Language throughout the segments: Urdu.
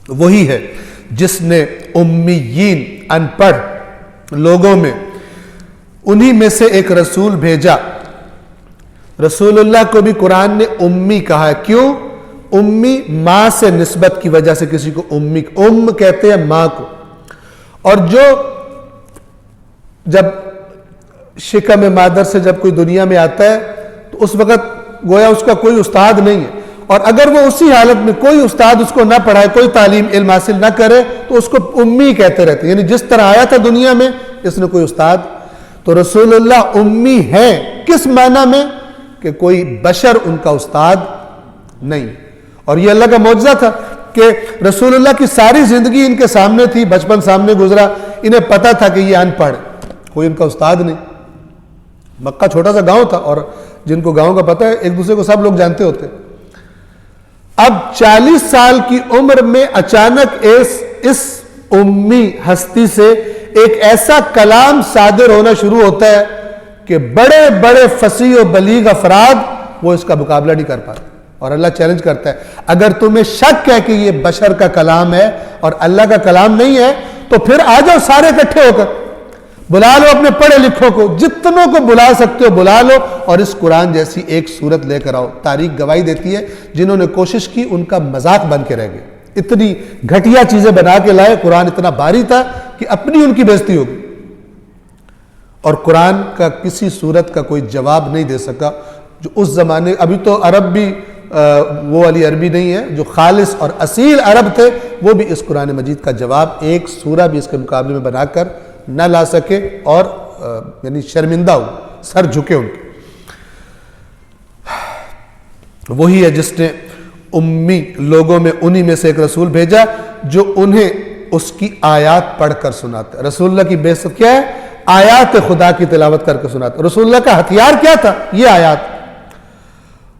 وہی ہے جس نے امیین ان پڑھ لوگوں میں انہی میں سے ایک رسول بھیجا. رسول اللہ کو بھی قرآن نے امی کہا ہے. کیوں؟ امی ماں سے نسبت کی وجہ سے کسی کو امی، کہتے ہیں ماں کو. اور جو جب شکم مادر سے جب کوئی دنیا میں آتا ہے تو اس وقت گویا اس کا کوئی استاد نہیں ہے، اور اگر وہ اسی حالت میں کوئی استاد اس کو نہ پڑھائے، کوئی تعلیم علم حاصل نہ کرے تو اس کو امی کہتے رہتے ہیں. یعنی جس طرح آیا تھا دنیا میں اس نے کوئی استاد. تو رسول اللہ امی ہیں کس معنی میں؟ کہ کوئی بشر ان کا استاد نہیں. اور یہ اللہ کا معجزہ تھا کہ رسول اللہ کی ساری زندگی ان کے سامنے تھی، بچپن سامنے گزرا، انہیں پتا تھا کہ یہ ان پڑھ، کوئی ان کا استاد نہیں. مکہ چھوٹا سا گاؤں تھا، اور جن کو گاؤں کا پتہ ہے ایک دوسرے کو سب لوگ جانتے ہوتے. اب 40 سال کی عمر میں اچانک اس امی ہستی سے ایک ایسا کلام صادر ہونا شروع ہوتا ہے کہ بڑے بڑے فصیح و بلیغ افراد وہ اس کا مقابلہ نہیں کر پاتے. اور اللہ چیلنج کرتا ہے اگر تمہیں شک ہے کہ یہ بشر کا کلام ہے اور اللہ کا کلام نہیں ہے تو پھر آ جاؤ سارے اکٹھے ہو کر، بلا لو اپنے پڑھے لکھوں کو، جتنوں کو بلا سکتے ہو بلا لو، اور اس قرآن جیسی ایک صورت لے کر آؤ. تاریخ گواہی دیتی ہے جنہوں نے کوشش کی ان کا مذاق بن کے رہ گئے. اتنی گھٹیا چیزیں بنا کے لائے، قرآن اتنا بھاری تھا کہ اپنی ان کی بےزتی ہوگی. اور قرآن کا کسی صورت کا کوئی جواب نہیں دے سکا جو اس زمانے، ابھی تو عرب بھی وہ والی عربی نہیں ہے، جو خالص اور اصیل عرب تھے وہ بھی اس قرآن مجید کا جواب ایک سورہ بھی اس کے مقابلے میں بنا کر نہ لا سکے، اور یعنی شرمندہ ہو، سر جھکے ان کے. وہی ہے جس نے امی لوگوں میں انہی میں سے ایک رسول بھیجا جو انہیں اس کی آیات پڑھ کر سناتے. رسول اللہ کی بعثت کیا ہے؟ آیات خدا کی تلاوت کر کے سناتے. رسول اللہ کا ہتھیار کیا تھا؟ یہ آیات.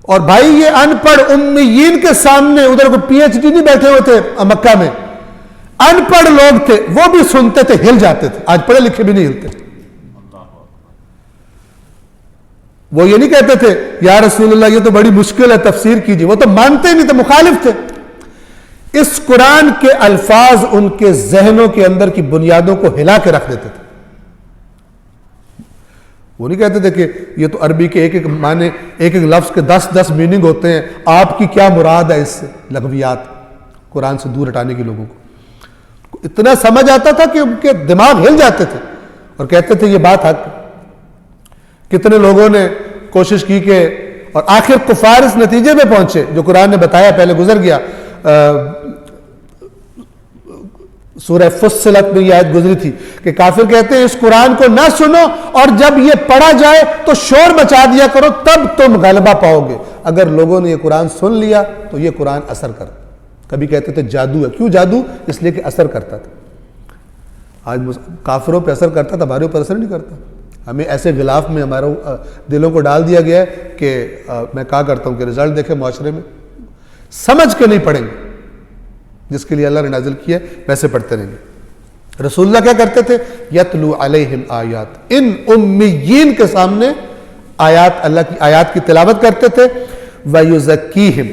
اور بھائی یہ ان پڑھ امیین کے سامنے، ادھر کو پی ایچ ڈی نہیں بیٹھے ہوئے تھے مکہ میں، ان پڑھ لوگ تھے، وہ بھی سنتے تھے، ہل جاتے تھے. آج پڑھے لکھے بھی نہیں ہلتے. وہ یہ نہیں کہتے تھے یا رسول اللہ یہ تو بڑی مشکل ہے تفسیر کیجیے، وہ تو مانتے نہیں تھے، مخالف تھے. اس قرآن کے الفاظ ان کے ذہنوں کے اندر کی بنیادوں کو ہلا کے رکھ دیتے تھے. وہ نہیں کہتے تھے کہ یہ تو عربی کے ایک ایک معنی، ایک ایک لفظ کے 10 میننگ ہوتے ہیں، آپ کی کیا مراد ہے اس سے؟ لغویات قرآن سے دور ہٹانے کے لوگوں کو اتنا سمجھ آتا تھا کہ ان کے دماغ ہل جاتے تھے اور کہتے تھے یہ بات حق. کتنے لوگوں نے کوشش کی کہ، اور آخر کفار اس نتیجے میں پہنچے جو قرآن نے بتایا، پہلے گزر گیا، سورہ فصلت میں یہ آیت گزری تھی کہ کافر کہتے ہیں اس قرآن کو نہ سنو اور جب یہ پڑھا جائے تو شور مچا دیا کرو تب تم غلبہ پاؤ گے. اگر لوگوں نے یہ قرآن سن لیا تو یہ قرآن اثر کرتا. کبھی کہتے تھے جادو ہے. کیوں جادو؟ اس لیے کہ اثر کرتا تھا. آج کافروں پہ اثر کرتا تھا، ہمارے اوپر اثر نہیں کرتا. ہمیں ایسے غلاف میں ہمارا دلوں کو ڈال دیا گیا ہے کہ میں کہا کرتا ہوں کہ رزلٹ دیکھیں معاشرے میں، سمجھ کے نہیں پڑھیں گے، جس کے لیے اللہ نے نازل کیا ہے ویسے پڑھتے رہیں گے. رسول اللہ کیا کرتے تھے؟ یتلو علیہم آیات، ان امیین کے سامنے آیات، اللہ کی آیات کی تلاوت کرتے تھے. ویزکیہم،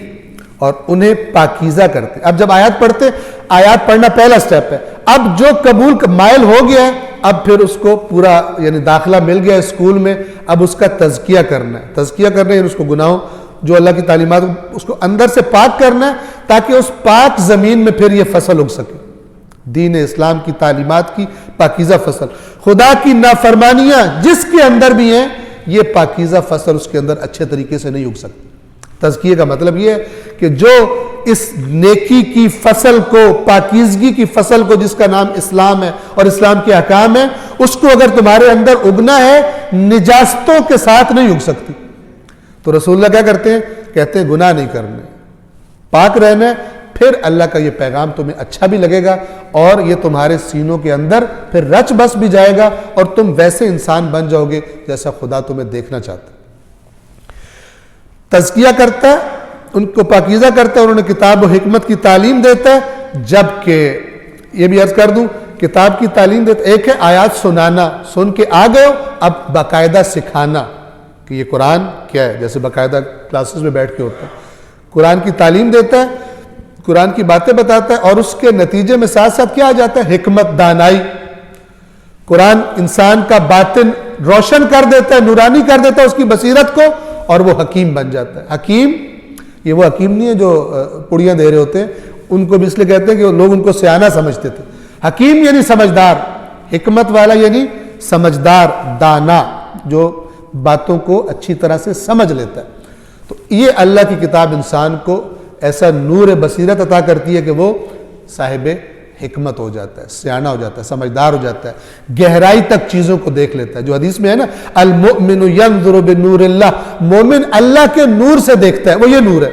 اور انہیں پاکیزہ کرتے. اب جب آیات پڑھتے، آیات پڑھنا پہلا سٹیپ ہے. اب جو قبول مائل ہو گیا ہے اب پھر اس کو پورا یعنی داخلہ مل گیا اسکول میں، اب اس کا تزکیہ کرنا ہے. تزکیہ کرنا ہے یعنی اس کو گناہوں، جو اللہ کی تعلیمات اس کو اندر سے پاک کرنا ہے تاکہ اس پاک زمین میں پھر یہ فصل اگ سکے. دین اسلام کی تعلیمات کی پاکیزہ فصل، خدا کی نافرمانیاں جس کے اندر بھی ہیں یہ پاکیزہ فصل اس کے اندر اچھے طریقے سے نہیں اگ سکتی. تزکیے کا مطلب یہ ہے کہ جو اس نیکی کی فصل کو، پاکیزگی کی فصل کو، جس کا نام اسلام ہے اور اسلام کے احکام ہیں، اس کو اگر تمہارے اندر اگنا ہے نجاستوں کے ساتھ نہیں اگ سکتی. تو رسول اللہ کیا کرتے ہیں؟ کہتے ہیں گناہ نہیں کرنے، پاک رہنا ہے، پھر اللہ کا یہ پیغام تمہیں اچھا بھی لگے گا اور یہ تمہارے سینوں کے اندر پھر رچ بس بھی جائے گا اور تم ویسے انسان بن جاؤ گے جیسا خدا تمہیں دیکھنا چاہتا ہے. تزکیہ کرتا ہے، ان کو پاکیزہ کرتا ہے اور انہیں کتاب و حکمت کی تعلیم دیتا ہے. جبکہ یہ بھی عرض کر دوں، کتاب کی تعلیم دیتا ہے، ایک ہے آیات سنانا، سن کے آ گئے ہو، اب باقاعدہ سکھانا کہ یہ قرآن کیا ہے، جیسے باقاعدہ کلاسز میں بیٹھ کے ہوتا ہے. قرآن کی تعلیم دیتا ہے. قرآن کی باتیں بتاتا ہے، اور اس کے نتیجے میں ساتھ ساتھ کیا آ جاتا ہے؟ حکمت، دانائی۔ قرآن انسان کا باطن روشن کر دیتا ہے، نورانی کر دیتا ہے اس کی بصیرت کو، اور وہ حکیم بن جاتا ہے۔ حکیم، یہ وہ حکیم نہیں ہے جو پڑیاں دے رہے ہوتے ہیں، ان کو بھی اس لیے کہتے ہیں کہ لوگ ان کو سیانہ سمجھتے تھے۔ حکیم یعنی سمجھدار، حکمت والا یعنی سمجھدار، دانا، جو باتوں کو اچھی طرح سے سمجھ لیتا ہے۔ تو یہ اللہ کی کتاب انسان کو ایسا نور بصیرت عطا کرتی ہے کہ وہ صاحب حکمت ہو جاتا ہے، سیانہ ہو جاتا ہے، سمجھدار ہو جاتا ہے، گہرائی تک چیزوں کو دیکھ لیتا ہے۔ جو حدیث میں ہے نا، المؤمن ينظر بنور اللہ، مومن اللہ کے نور سے دیکھتا ہے، وہ یہ نور ہے۔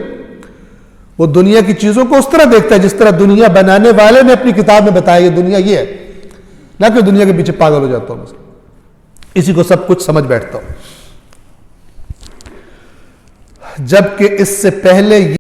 وہ دنیا کی چیزوں کو اس طرح دیکھتا ہے جس طرح دنیا بنانے والے نے اپنی کتاب میں بتایا یہ دنیا یہ ہے، نہ کہ دنیا کے پیچھے پاگل ہو جاتا ہوں، اسی کو سب کچھ سمجھ بیٹھتا ہوں۔ جبکہ اس سے پہلے